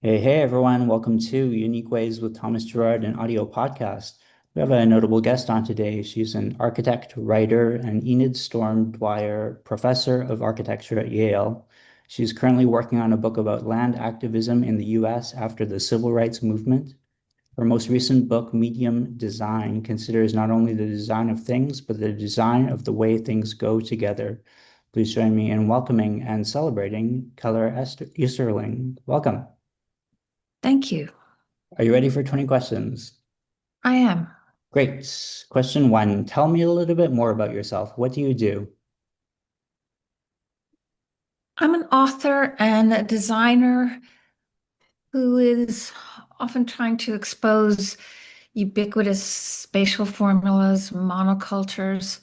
Hey everyone, welcome to Unique Ways with Thomas Gerard, an audio podcast. We have a notable guest on today. She's an architect, writer, and Enid Dwyer, professor of architecture at Yale. She's currently working on a book about land activism in the US after the civil rights movement. Her most recent book, Medium Design, considers not only the design of things, but the design of the way things go together. Please join me in welcoming and celebrating Keller Easterling. Welcome. Thank you. Are you ready for 20 questions? I am. Great. Question one, tell me a little bit more about yourself. What do you do? I'm an author and a designer who is often trying to expose ubiquitous spatial formulas, monocultures,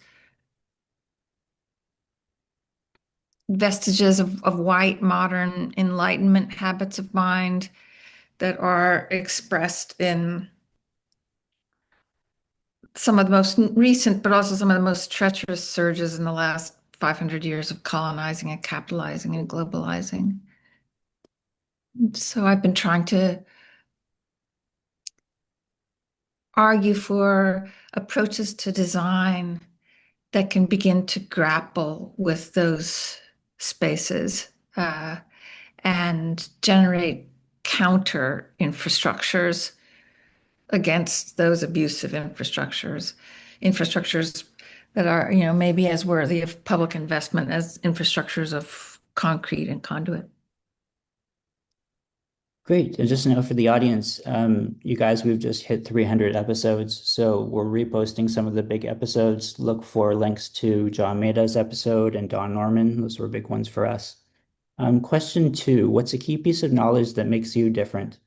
vestiges of white modern Enlightenment habits of mind that are expressed in some of the most recent, but also some of the most treacherous surges in the last 500 years of colonizing and capitalizing and globalizing. So I've been trying to argue for approaches to design that can begin to grapple with those spaces and generate counter infrastructures against those abusive infrastructures, infrastructures that are, maybe as worthy of public investment as infrastructures of concrete and conduit. Great. And just to know for the audience, you guys, we've just hit 300 episodes. So we're reposting some of the big episodes. Look for links to John Maida's episode and Don Norman. Those were big ones for us. Question two, what's a key piece of knowledge that makes you different?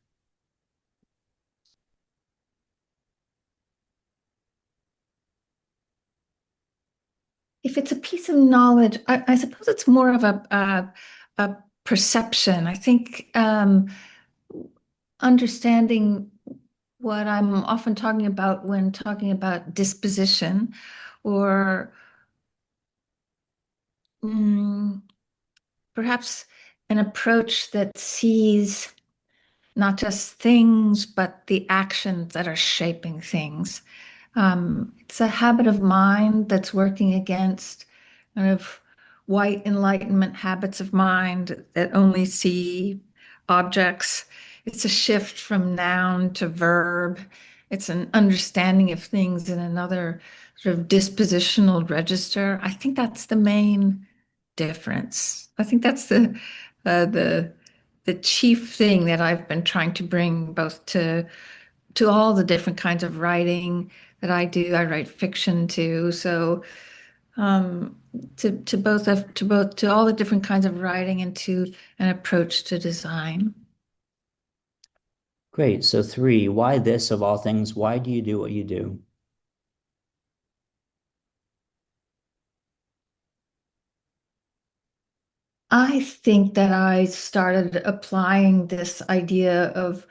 If it's a piece of knowledge, I suppose it's more of a perception. I think understanding what I'm often talking about when talking about disposition or mm, perhaps an approach that sees not just things, but the actions that are shaping things. It's a habit of mind that's working against kind of white Enlightenment habits of mind that only see objects. It's a shift from noun to verb. It's an understanding of things in another sort of dispositional register. I think that's the main difference. I think that's uh, the the chief thing that I've been trying to bring both to all the different kinds of writing that I do. I write fiction too, so um, to all the different kinds of writing and to an approach to design. Great. So three, why this of all things? Why do you do what you do? I think that I started applying this idea of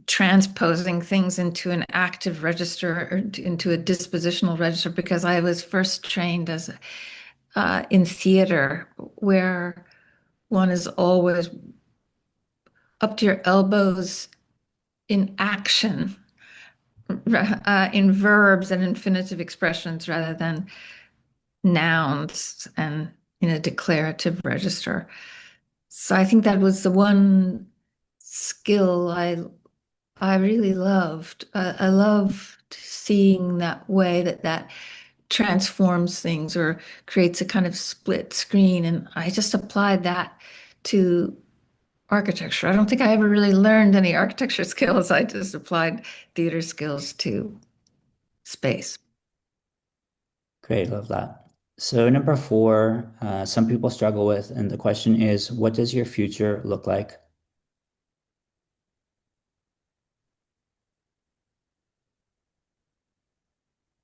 transposing things into an active register or into a dispositional register because I was first trained as in theater where one is always up to your elbows in action, in verbs and infinitive expressions rather than nouns and in a declarative register. So I think that was the one skill I really loved. I loved seeing that way that transforms things or creates a kind of split screen. And I just applied that to architecture. I don't think I ever really learned any architecture skills. I just applied theater skills to space. Great. Love that. So number four, some people struggle with, and the question is, what does your future look like?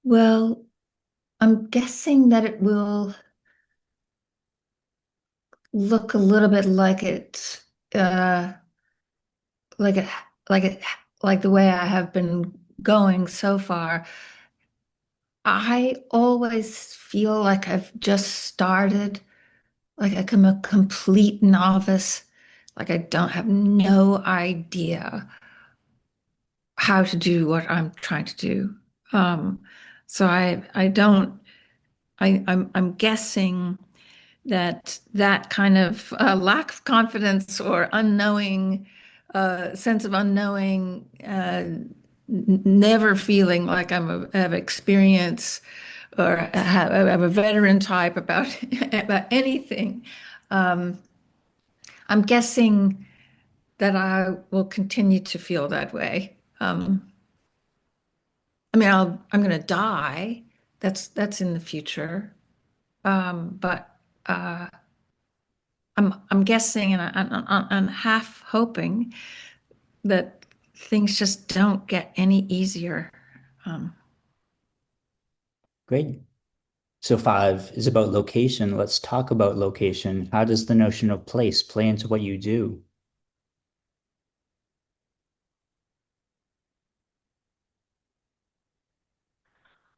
Well, I'm guessing that it will look a little bit uh, like it, like it, like the way I have been going so far. I always feel like I've just started, like I'm a complete novice Like I don't have no idea how to do what I'm trying to do. Um, so I don't I'm guessing that that kind of lack of confidence or unknowing sense of unknowing, never feeling like have experience or have a veteran type about about anything. Um, I'm guessing that I will continue to feel that way. I mean, I'm going to die. That's in the future. But I'm guessing, and I'm half hoping that things just don't get any easier. Um, Great. So five is about location. Let's talk about location. How does the notion of place play into what you do?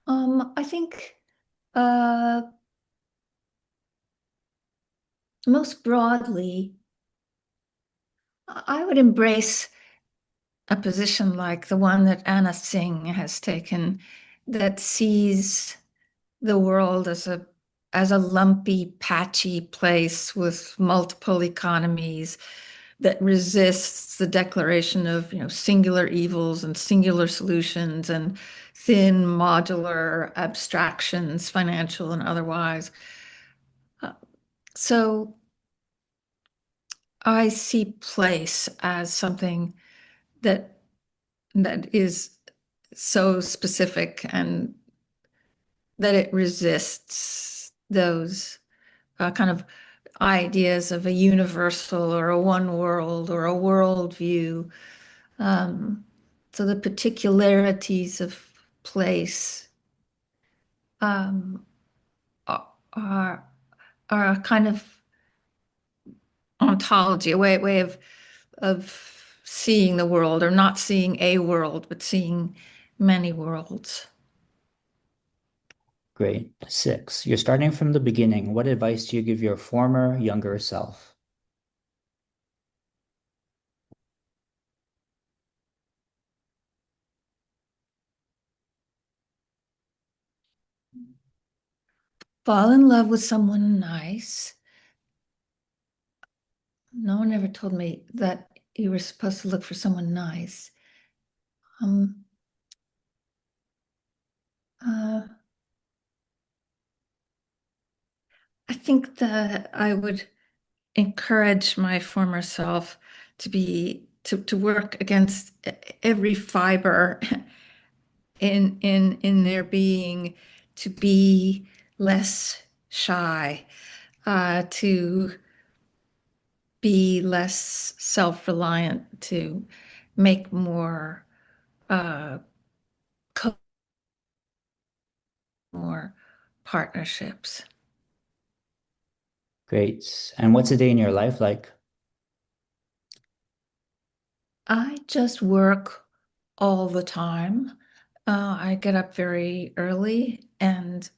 I think uh, most broadly, I would embrace a position like the one that Anna Singh has taken, that sees the world as a lumpy, patchy place with multiple economies that resists the declaration of, singular evils and singular solutions and thin modular abstractions, financial and otherwise. Uh, So I see place as something that that is so specific and that it resists those kind of ideas of a universal or a one world or a world view. Um, so the particularities of place um, are are a kind of ontology, a way of seeing the world, or not seeing a world, but seeing many worlds. Great. Six, you're starting from the beginning. What advice do you give your former, younger self? Fall in love with someone nice. No one ever told me that you were supposed to look for someone nice. Um, uh, I think that I would encourage my former self to work against every fiber in their being, to be less shy, to be less self-reliant, to make more uh, more partnerships. Great. And what's a day in your life like? I just work all the time. I get up very early and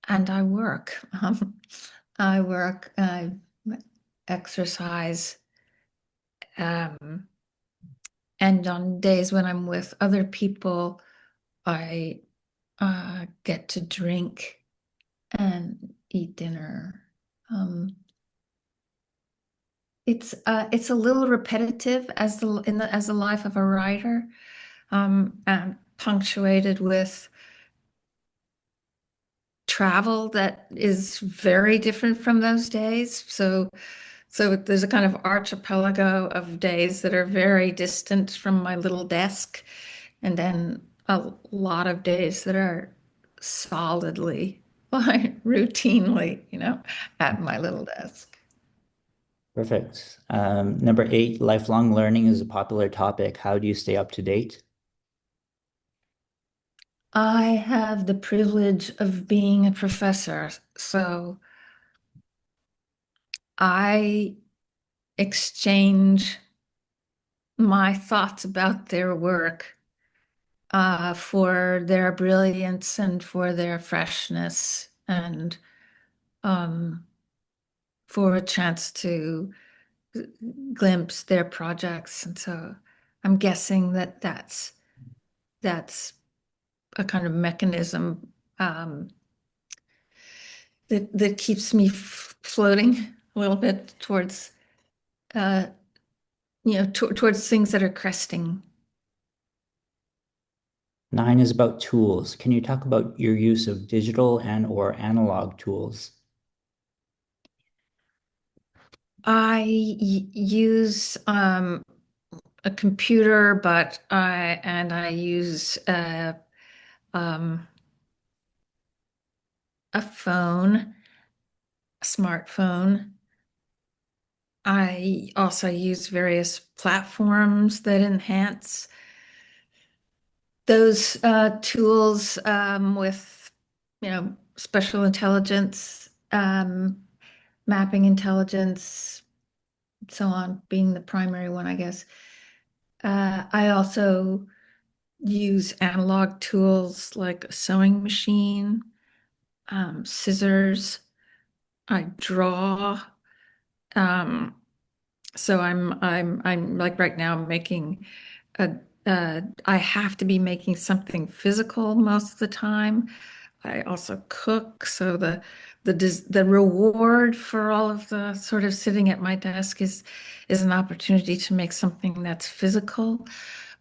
I work. I work, I exercise, um, and on days when I'm with other people, I get to drink and eat dinner. Um, it's a little repetitive as the life of a writer, and punctuated with travel that is very different from those days. So there's a kind of archipelago of days that are very distant from my little desk, and then a lot of days that are solidly, like routinely, at my little desk. Perfect. Number eight, lifelong learning is a popular topic. How do you stay up to date? I have the privilege of being a professor, so I exchange my thoughts about their work for their brilliance and for their freshness and um, for a chance to glimpse their projects. And so I'm guessing that that's a kind of mechanism that keeps me floating a little bit towards uh, towards things that are cresting. 9 is about tools. Can you talk about your use of digital and or analog tools? I use a computer, but I use um, a phone, a smartphone. I also use various platforms that enhance those tools with, special intelligence, mapping intelligence, so on, being the primary one, I guess. I also use analog tools like a sewing machine, scissors. I draw. Um, so I'm like right now making a I have to be making something physical most of the time. I also cook, so the reward for all of the sort of sitting at my desk is an opportunity to make something that's physical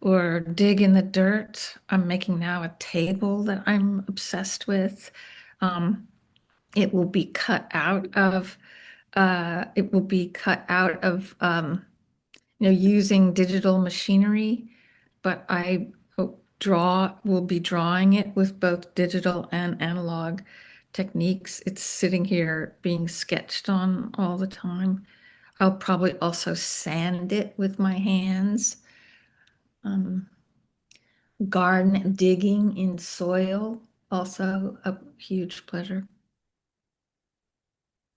or dig in the dirt. I'm making now a table that I'm obsessed with. Um, it will be cut out of it will be cut out of using digital machinery, but I will be drawing it with both digital and analog techniques. It's sitting here being sketched on all the time. I'll probably also sand it with my hands. Um, Garden digging in soil, also a huge pleasure.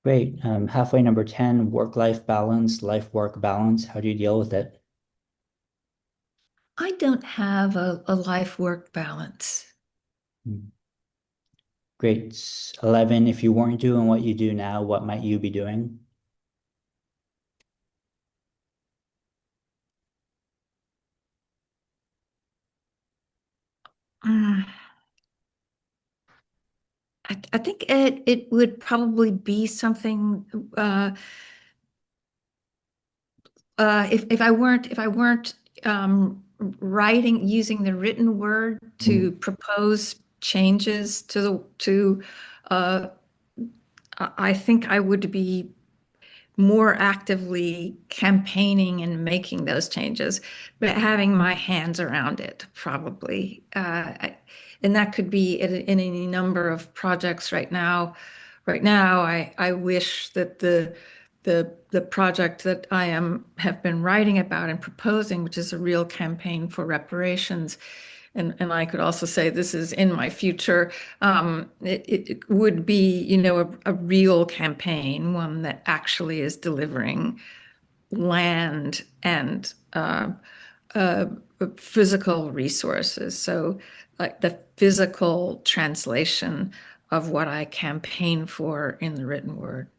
Great. Halfway number 10, work-life balance, life-work balance. How do you deal with it? I don't have a life-work balance. Hmm. Great. 11, if you weren't doing what you do now, what might you be doing? Mm, I think it would probably be something if I weren't writing using the written word to Mhm. propose changes to the to uh, I think I would be more actively campaigning and making those changes, but having my hands around it probably. And that could be in any number of projects right now. Right now, I wish that the project that I have been writing about and proposing, which is a real campaign for reparations, and I could also say this is in my future. It would be, a real campaign, one that actually is delivering land and uh, physical resources. So, like the physical translation of what I campaign for in the written word.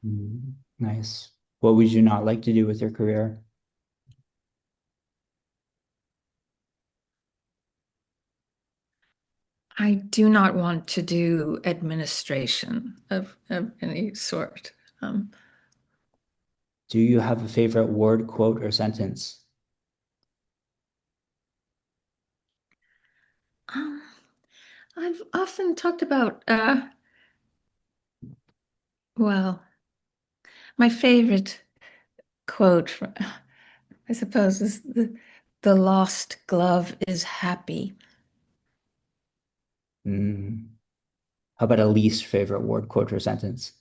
Mhm. Nice. What would you not like to do with your career? I do not want to do administration of any sort. Um, Do you have a favorite word, quote, or sentence? um, I've often talked about, well, my favorite quote, I suppose, is the lost glove is happy. Mm. How about a least favorite word, quote, or sentence?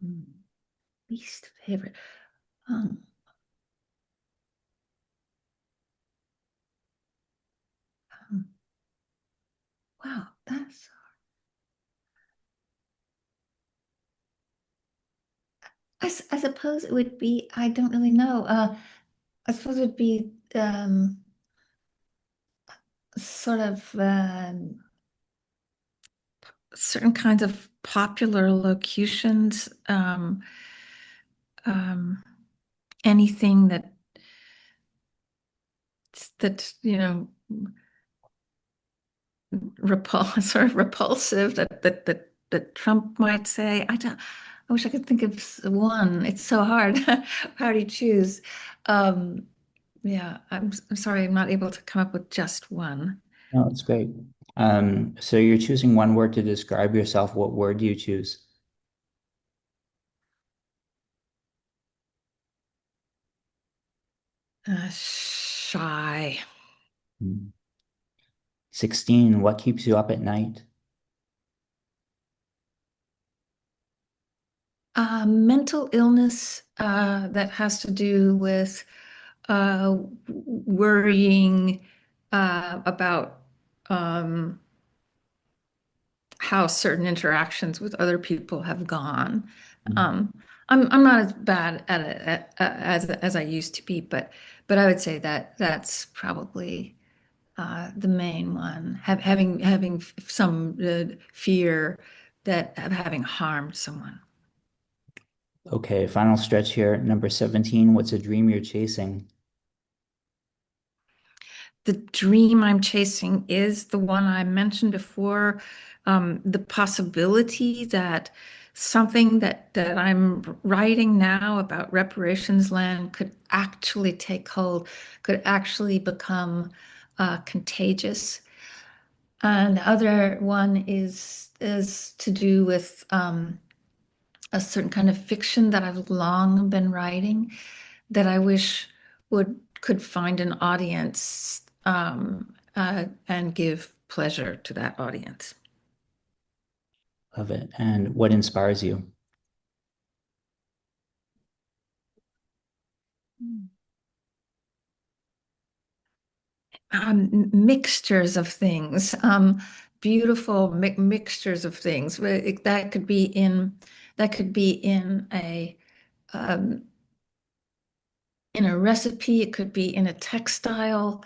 Hmm, least favorite. Um, um, wow, I suppose it would be, I don't really know. I suppose it would be sort of certain kinds of popular locutions, um, anything that sort of repulsive that Trump might say. I wish I could think of one. It's so hard. How do you choose? Um, yeah, I'm sorry, I'm not able to come up with just one. No, it's great. So you're choosing one word to describe yourself. What word do you choose? Shy. Hmm. 16, what keeps you up at night? Mental illness that has to do with worrying about um, how certain interactions with other people have gone. Hmm. Um, I'm not as bad at it as I used to be, but I would say that that's probably the main one. Having some fear that of having harmed someone. Okay, final stretch here. Number 17, what's a dream you're chasing? The dream I'm chasing is the one I mentioned before, the possibility that something that I'm writing now about reparations land could actually take hold, could actually become contagious. And the other one is to do with a certain kind of fiction that I've long been writing that I wish would could find an audience and give pleasure to that audience. Love it. And what inspires you? Mixtures of things, beautiful mixtures of things. That could be um, in a recipe. It could be in a textile.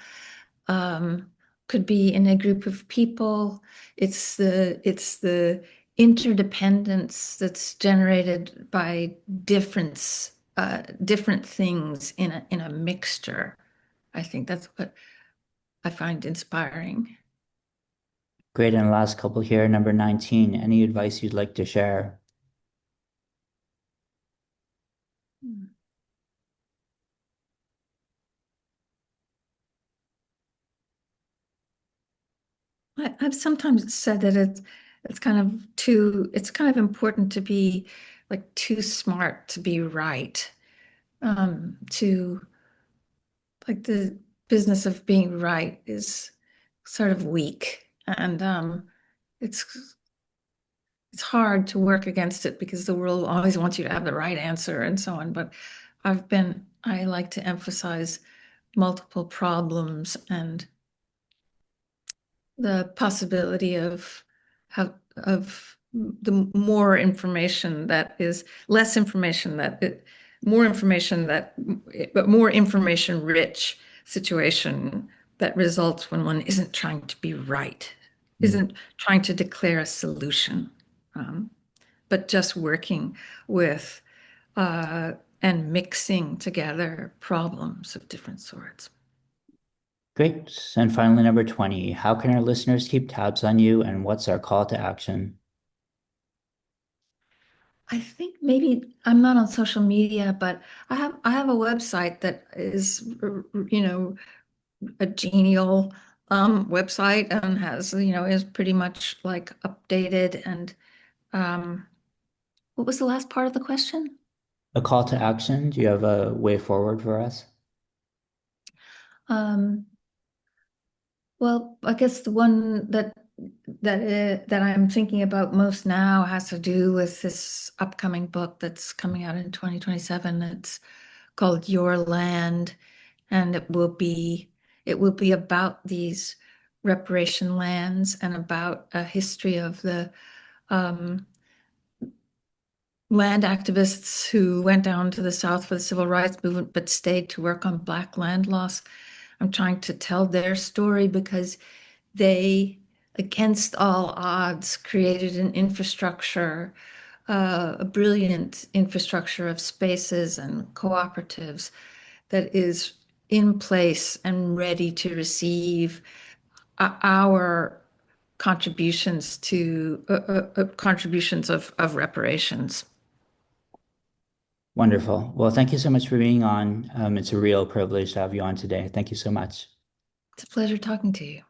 um, could be in a group of people. It's the interdependence that's generated by different things in a mixture. I think that's what I find inspiring. Great. And last couple here. Number 19, any advice you'd like to share? I've sometimes said that it's kind of important to be like too smart to be right. To like the business of being right is sort of weak, and it's it's hard to work against it because the world always wants you to have the right answer and so on. But I like to emphasize multiple problems and the possibility of how of the more information that is less information that it, more information that but more information rich situation that results when one isn't trying to be right, Mm. isn't trying to declare a solution, um, but just working with uh, and mixing together problems of different sorts. Great. And finally, number 20, how can our listeners keep tabs on you and what's our call to action? I think maybe I'm not on social media, but I have a website that is, a genial website and has, is pretty much like updated. And um, what was the last part of the question? A call to action? Do you have a way forward for us? Um, well, I guess the one that I'm thinking about most now has to do with this upcoming book that's coming out in 2027. It's called Your Land, and it will be about these reparation lands and about a history of the um, land activists who went down to the South for the civil rights movement but stayed to work on Black land loss. I'm trying to tell their story because they against all odds, created an infrastructure, a brilliant infrastructure of spaces and cooperatives that is in place and ready to receive our contributions to contributions of reparations. Wonderful. Well, thank you so much for being on. It's a real privilege to have you on today. Thank you so much. It's a pleasure talking to you.